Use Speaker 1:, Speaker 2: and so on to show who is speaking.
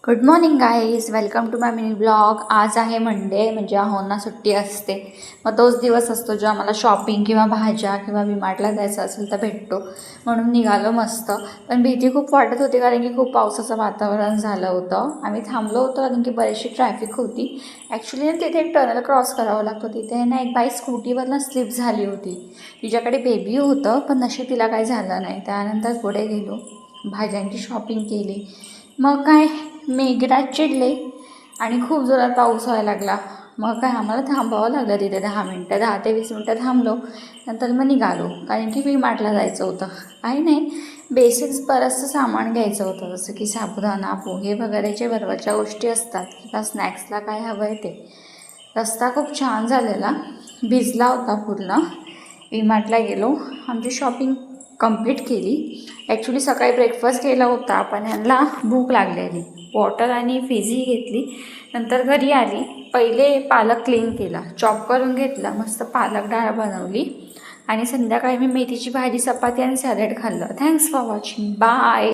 Speaker 1: Good morning guys, welcome to my mini blog. आज आहे Monday, म्हणजे आहोंना सुट्टी असते. मग तोच दिवस असतो जो आम्हाला शॉपिंग किंवा भाज्या किंवा विमार्टला जायचं असेल तर भेटतो. म्हणून निघालो मस्त. पण भीती खूप वाटत होती कारण की खूप पावसाचं वातावरण झालं होतं. आम्ही थांबलो होतो कारण की बरीचशी ट्रॅफिक होती. ॲक्च्युली तिथे एक टनल क्रॉस करावं लागतो. तिथे ना एक बाई स्कूटीवरनं स्लिप झाली होती. तिच्याकडे बेबी होतं, पण नशीब तिला काही झालं नाही. त्यानंतर पुढे गेलो, भाज्यांची शॉपिंग केली. मग काय, मेघराज चिडले आणि खूप जोरात पाऊस व्हायला लागला. मग काय आम्हाला थांबावं लागलं तिथे 10 ते 20 मिनटं थांबलो. नंतर मग निघालो कारण की वी-मार्टला जायचं होतं. काही नाही, बेसिक्स बरंचसं सामान घ्यायचं होतं, जसं की साबुदाणा, पोहे वगैरेचे बरोबरच्या गोष्टी असतात किंवा स्नॅक्सला काय हवं आहे ते. रस्ता खूप छान झालेला, भिजला होता पूर्ण. वी-मार्टला गेलो, आमची शॉपिंग कंप्लीट केली. ॲक्च्युली सकाळी ब्रेकफास्ट केला होता, पण यांना भूक लागलेली. वॉटर आणि फिजी घेतली. नंतर घरी आली, पहिले पालक क्लीन केला, चॉप करून घेतला, मस्त पालक डाळ बनवली आणि संध्याकाळी मी मेथीची भाजी, चपाती आणि सॅलड खाल्लं. Thanks for watching. बाय.